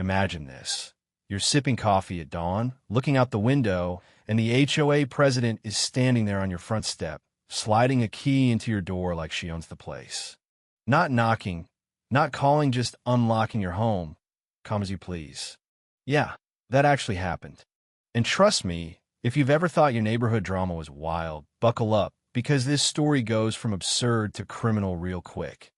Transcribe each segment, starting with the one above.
Imagine this. You're sipping coffee at dawn, looking out the window, and the HOA president is standing there on your front step, sliding a key into your door like she owns the place. Not knocking, not calling, just unlocking your home. Come as you please. Yeah, that actually happened. And trust me, if you've ever thought your neighborhood drama was wild, buckle up, because this story goes from absurd to criminal real quick.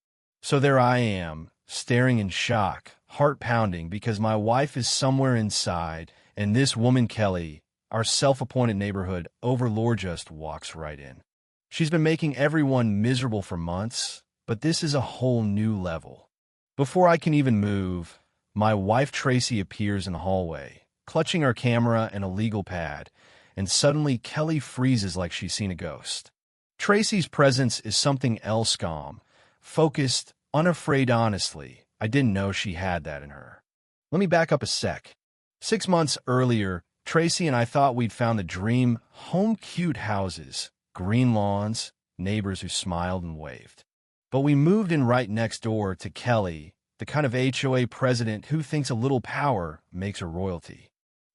So there I am, staring in shock, heart pounding, because my wife is somewhere inside, and this woman Kelly, our self-appointed neighborhood overlord, just walks right in. She's been making everyone miserable for months, but this is a whole new level. Before I can even move, my wife Tracy appears in the hallway, clutching her camera and a legal pad, and suddenly Kelly freezes like she's seen a ghost. Tracy's presence is something else, calm, focused, unafraid. Honestly, I didn't know she had that in her. Let me back up a sec. 6 months earlier, Tracy and I thought we'd found the dream home: cute houses, green lawns, neighbors who smiled and waved. But we moved in right next door to Kelly, the kind of HOA president who thinks a little power makes her royalty.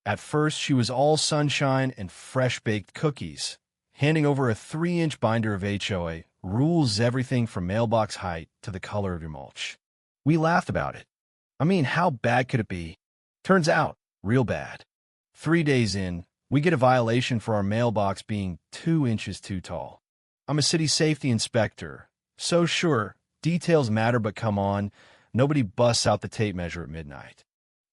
At first, she was all sunshine and fresh-baked cookies, handing over a 3-inch binder of HOA rules, everything from mailbox height to the color of your mulch. We laughed about it. I mean, how bad could it be? Turns out, real bad. 3 days in, we get a violation for our mailbox being 2 inches too tall. I'm a city safety inspector, so sure, details matter, but come on, nobody busts out the tape measure at midnight.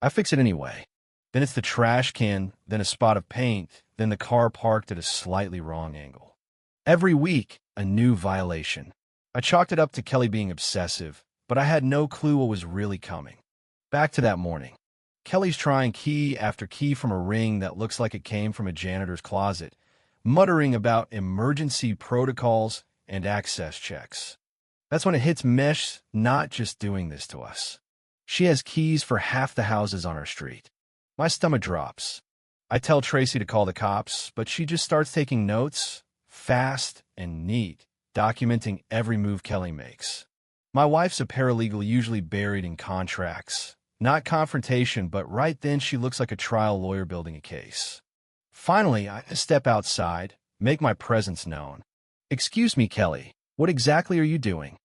I fix it anyway. Then it's the trash can, then a spot of paint, then the car parked at a slightly wrong angle. Every week, a new violation. I chalked it up to Kelly being obsessive, but I had no clue what was really coming. Back to that morning. Kelly's trying key after key from a ring that looks like it came from a janitor's closet, muttering about emergency protocols and access checks. That's when it hits Mesh not just doing this to us. She has keys for half the houses on our street. My stomach drops. I tell Tracy to call the cops, but she just starts taking notes, fast and neat, documenting every move Kelly makes. My wife's a paralegal, usually buried in contracts. Not confrontation, but right then she looks like a trial lawyer building a case. Finally, I step outside, make my presence known. "Excuse me, Kelly, what exactly are you doing?"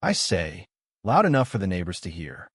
I say, loud enough for the neighbors to hear.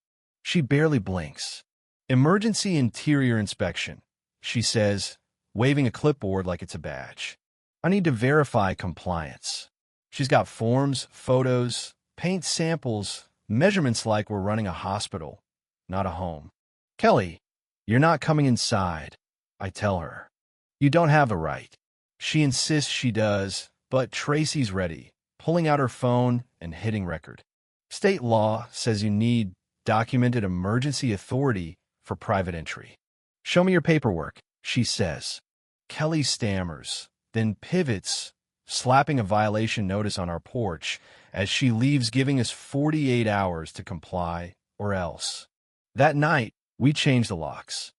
She barely blinks. "Emergency interior inspection," she says, waving a clipboard like it's a badge. "I need to verify compliance." She's got forms, photos, paint samples, measurements like we're running a hospital, not a home. "Kelly, you're not coming inside," I tell her. "You don't have a right." She insists she does, but Tracy's ready, pulling out her phone and hitting record. "State law says you need documented emergency authority for private entry." "Show me your paperwork," she says. Kelly stammers, then pivots, slapping a violation notice on our porch as she leaves, giving us 48 hours to comply or else. That night, we change the locks.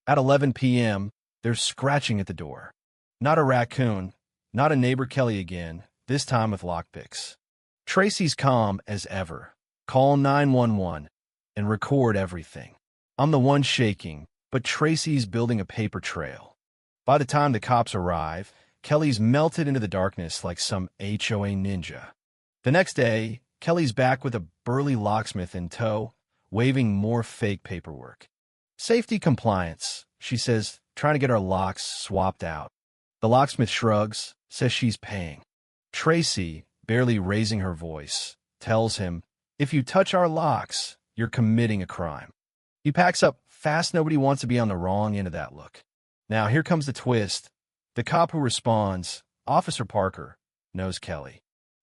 At 11 p.m., there's scratching at the door. Not a raccoon, not a neighbor Kelly again, this time with lockpicks. Tracy's calm as ever. "Call 911 and record everything." I'm the one shaking, but Tracy's building a paper trail. By the time the cops arrive, Kelly's melted into the darkness like some HOA ninja. The next day, Kelly's back with a burly locksmith in tow, waving more fake paperwork. "Safety compliance," she says, trying to get our locks swapped out. The locksmith shrugs, says she's paying. Tracy, barely raising her voice, tells him, "If you touch our locks, you're committing a crime." He packs up fast. Nobody wants to be on the wrong end of that look. Now, here comes the twist. The cop who responds, Officer Parker, knows Kelly.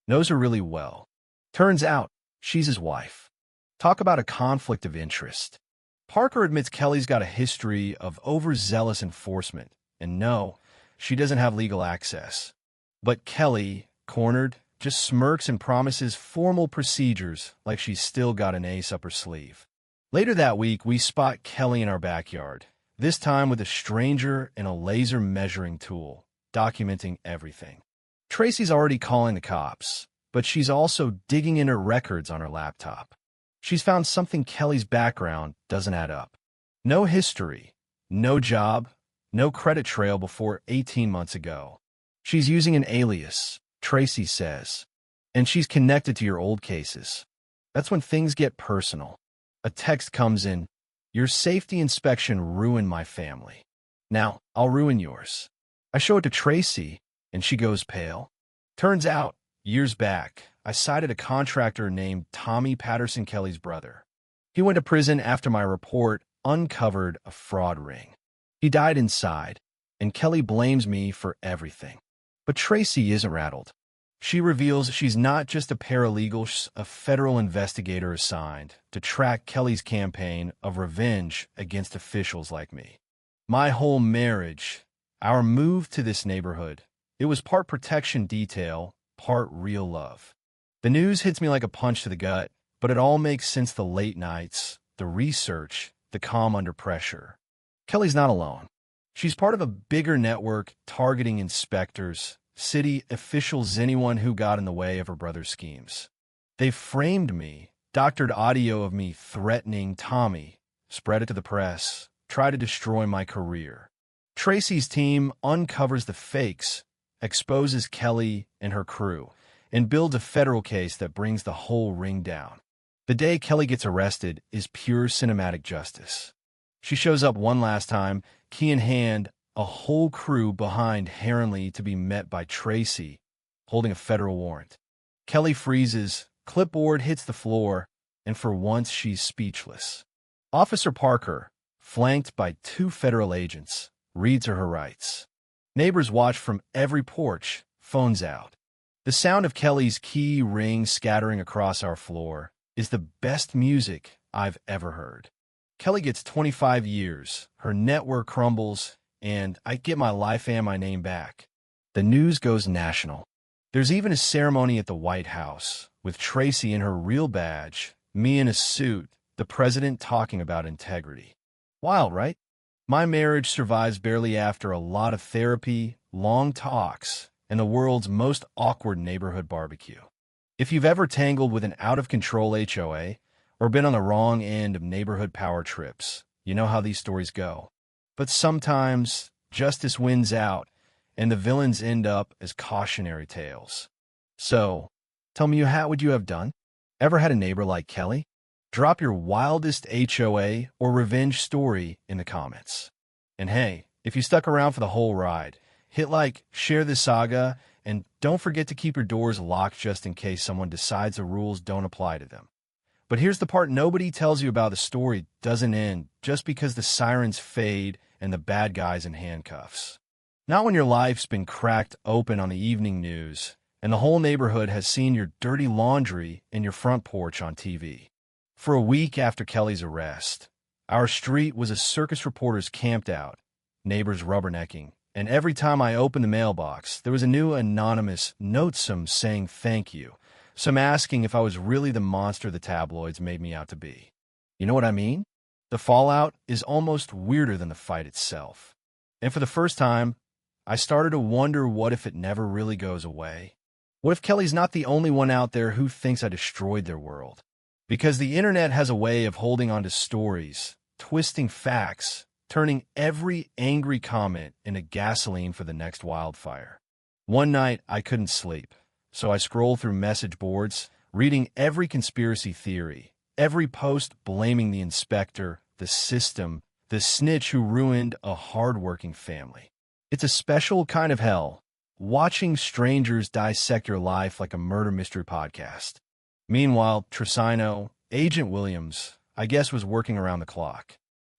Knows her really well. Turns out, she's his wife. Talk about a conflict of interest. Parker admits Kelly's got a history of overzealous enforcement, and no, she doesn't have legal access. But Kelly, cornered, just smirks and promises formal procedures like she's still got an ace up her sleeve. Later that week, we spot Kelly in our backyard, this time with a stranger and a laser measuring tool, documenting everything. Tracy's already calling the cops, but she's also digging in her records on her laptop. She's found something: Kelly's background doesn't add up. No history, no job, no credit trail before 18 months ago. She's using an alias, Tracy says, and she's connected to your old cases. That's when things get personal. A text comes in, "Your safety inspection ruined my family. Now, I'll ruin yours." I show it to Tracy, and she goes pale. Turns out, years back, I cited a contractor named Tommy Patterson Kelly's brother. He went to prison after my report uncovered a fraud ring. He died inside, and Kelly blames me for everything. But Tracy isn't rattled. She reveals she's not just a paralegal, she's a federal investigator assigned to track Kelly's campaign of revenge against officials like me. My whole marriage, our move to this neighborhood, it was part protection detail, part real love. The news hits me like a punch to the gut, but it all makes sense: the late nights, the research, the calm under pressure. Kelly's not alone. She's part of a bigger network targeting inspectors, city officials, anyone who got in the way of her brother's schemes. They framed me, doctored audio of me threatening Tommy, spread it to the press, tried to destroy my career. Tracy's team uncovers the fakes, exposes Kelly and her crew, and builds a federal case that brings the whole ring down. The day Kelly gets arrested is pure cinematic justice. She shows up one last time, key in hand, a whole crew behind Heronley to be met by Tracy, holding a federal warrant. Kelly freezes, clipboard hits the floor, and for once she's speechless. Officer Parker, flanked by 2 federal agents, reads her rights. Neighbors watch from every porch, phones out. The sound of Kelly's key ring scattering across our floor is the best music I've ever heard. Kelly gets 25 years, her network crumbles, and I get my life and my name back. The news goes national. There's even a ceremony at the White House, with Tracy in her real badge, me in a suit, the president talking about integrity. Wild, right? My marriage survives barely after a lot of therapy, long talks, and the world's most awkward neighborhood barbecue. If you've ever tangled with an out-of-control HOA or been on the wrong end of neighborhood power trips, you know how these stories go. But sometimes justice wins out, and the villains end up as cautionary tales. So, tell me, how would you have done? Ever had a neighbor like Kelly? Drop your wildest HOA or revenge story in the comments. And hey, if you stuck around for the whole ride, hit like, share this saga, and don't forget to keep your doors locked just in case someone decides the rules don't apply to them. But here's the part nobody tells you about: the story doesn't end just because the sirens fade and the bad guy's in handcuffs. Not when your life's been cracked open on the evening news and the whole neighborhood has seen your dirty laundry in your front porch on TV. For a week after Kelly's arrest, our street was a circus reporters camped out, neighbors rubbernecking, and every time I opened the mailbox, there was a new anonymous note, some saying thank you, some asking if I was really the monster the tabloids made me out to be. You know what I mean? The fallout is almost weirder than the fight itself. And for the first time, I started to wonder, what if it never really goes away? What if Kelly's not the only one out there who thinks I destroyed their world? Because the internet has a way of holding on to stories, twisting facts, turning every angry comment into gasoline for the next wildfire. One night, I couldn't sleep, so I scrolled through message boards, reading every conspiracy theory, every post blaming the inspector, the system, the snitch who ruined a hard-working family. It's a special kind of hell, watching strangers dissect your life like a murder mystery podcast. Meanwhile, Trisino, Agent Williams, I guess, was working around the clock.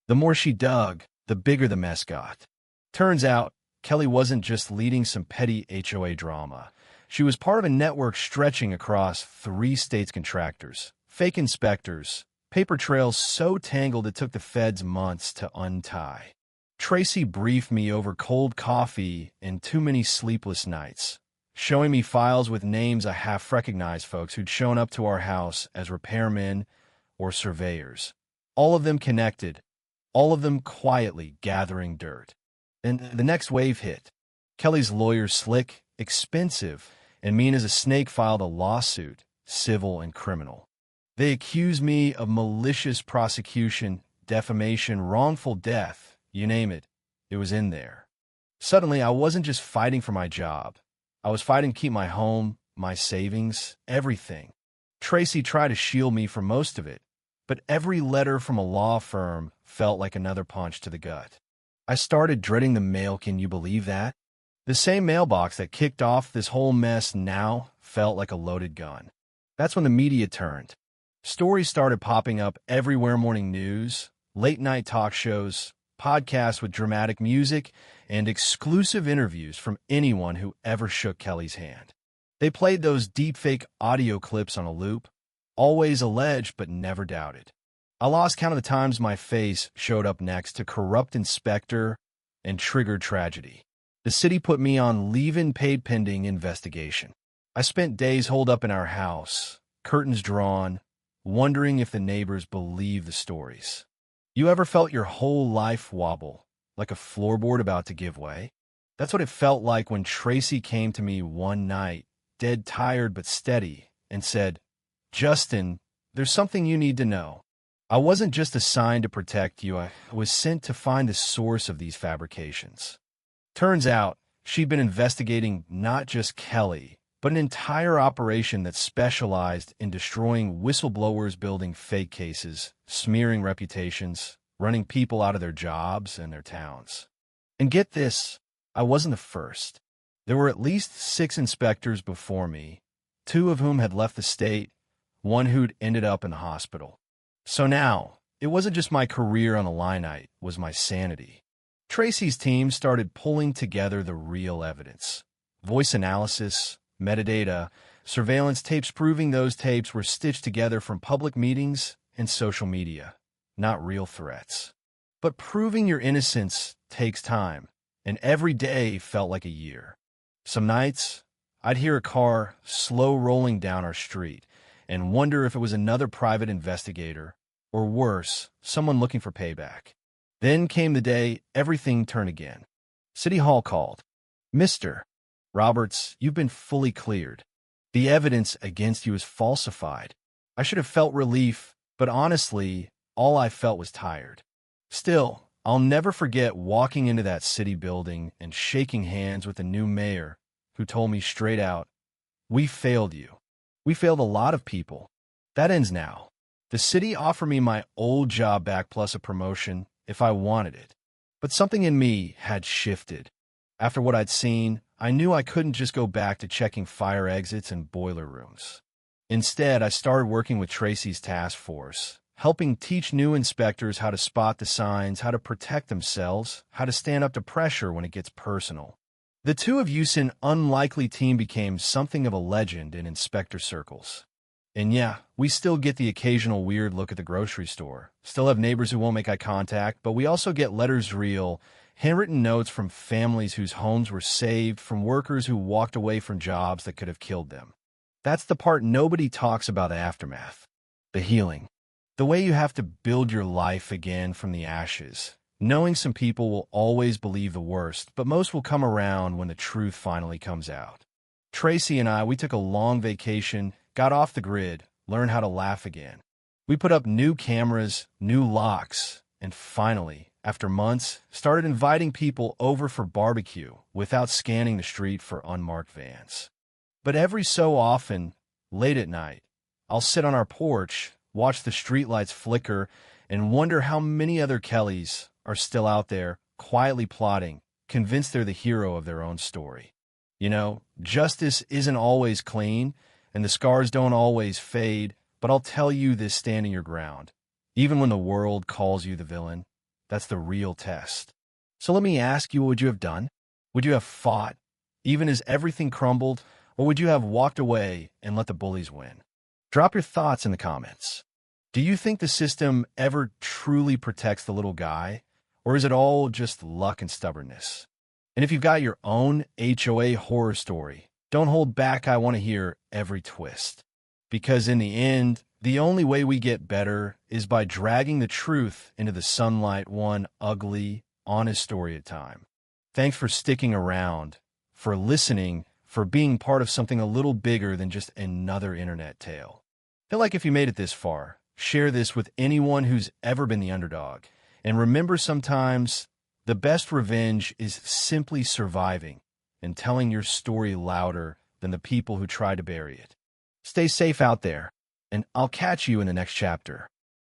The more she dug, the bigger the mess got. Turns out, Kelly wasn't just leading some petty HOA drama. She was part of a network stretching across 3 states' contractors, fake inspectors, paper trails so tangled it took the feds months to untie. Tracy briefed me over cold coffee and too many sleepless nights, showing me files with names I half recognized, folks who'd shown up to our house as repairmen or surveyors. All of them connected, all of them quietly gathering dirt. And the next wave hit. Kelly's lawyers, slick, expensive, and mean as a snake, filed a lawsuit, civil and criminal. They accused me of malicious prosecution, defamation, wrongful death, you name it, it was in there. Suddenly, I wasn't just fighting for my job. I was fighting to keep my home, my savings, everything. Tracy tried to shield me from most of it, but every letter from a law firm felt like another punch to the gut. I started dreading the mail, can you believe that? The same mailbox that kicked off this whole mess now felt like a loaded gun. That's when the media turned. Stories started popping up everywhere: morning news, late-night talk shows, podcasts with dramatic music, and exclusive interviews from anyone who ever shook Kelly's hand. They played those deepfake audio clips on a loop, always alleged but never doubted. I lost count of the times my face showed up next to corrupt inspector and triggered tragedy. The city put me on leave-in paid pending investigation. I spent days holed up in our house, curtains drawn, wondering if the neighbors believed the stories. You ever felt your whole life wobble, like a floorboard about to give way? That's what it felt like when Tracy came to me one night, dead tired but steady, and said, "Justin, there's something you need to know. I wasn't just assigned to protect you, I was sent to find the source of these fabrications." Turns out, she'd been investigating not just Kelly, but an entire operation that specialized in destroying whistleblowers, building fake cases, smearing reputations, running people out of their jobs and their towns. And get this, I wasn't the first. There were at least 6 inspectors before me, 2 of whom had left the state, 1 who'd ended up in the hospital. So now, it wasn't just my career on the line, it was my sanity. Tracy's team started pulling together the real evidence. Voice analysis, metadata, surveillance tapes proving those tapes were stitched together from public meetings and social media, not real threats. But proving your innocence takes time, and every day felt like a year. Some nights, I'd hear a car slow rolling down our street and wonder if it was another private investigator, or worse, someone looking for payback. Then came the day everything turned again. City Hall called. "Mr. Roberts, you've been fully cleared. The evidence against you is falsified." I should have felt relief, but honestly, all I felt was tired. Still, I'll never forget walking into that city building and shaking hands with the new mayor, who told me straight out, "We failed you. We failed a lot of people. That ends now." The city offered me my old job back plus a promotion if I wanted it. But something in me had shifted. After what I'd seen, I knew I couldn't just go back to checking fire exits and boiler rooms. Instead, I started working with Tracy's task force, helping teach new inspectors how to spot the signs, how to protect themselves, how to stand up to pressure when it gets personal. The 2 of USIN unlikely team became something of a legend in inspector circles. And yeah, we still get the occasional weird look at the grocery store, still have neighbors who won't make eye contact, but we also get letters real, handwritten notes from families whose homes were saved, from workers who walked away from jobs that could have killed them. That's the part nobody talks about: the aftermath, the healing, the way you have to build your life again from the ashes, knowing some people will always believe the worst, but most will come around when the truth finally comes out. Tracy and I, we took a long vacation, got off the grid, learned how to laugh again. We put up new cameras, new locks, and finally, after months, started inviting people over for barbecue without scanning the street for unmarked vans. But every so often, late at night, I'll sit on our porch, watch the streetlights flicker, and wonder how many other Kellys are still out there, quietly plotting, convinced they're the hero of their own story. You know, justice isn't always clean, and the scars don't always fade, but I'll tell you this standing your ground. Even when the world calls you the villain, that's the real test. So let me ask you, what would you have done? Would you have fought, even as everything crumbled, or would you have walked away and let the bullies win? Drop your thoughts in the comments. Do you think the system ever truly protects the little guy, or is it all just luck and stubbornness? And if you've got your own HOA horror story, don't hold back. I want to hear every twist. Because in the end, the only way we get better is by dragging the truth into the sunlight, one ugly, honest story at a time. Thanks for sticking around, for listening, for being part of something a little bigger than just another internet tale. Feel like if you made it this far, Share this with anyone who's ever been the underdog. And remember, sometimes the best revenge is simply surviving and telling your story louder than the people who try to bury it. Stay safe out there, and I'll catch you in the next chapter.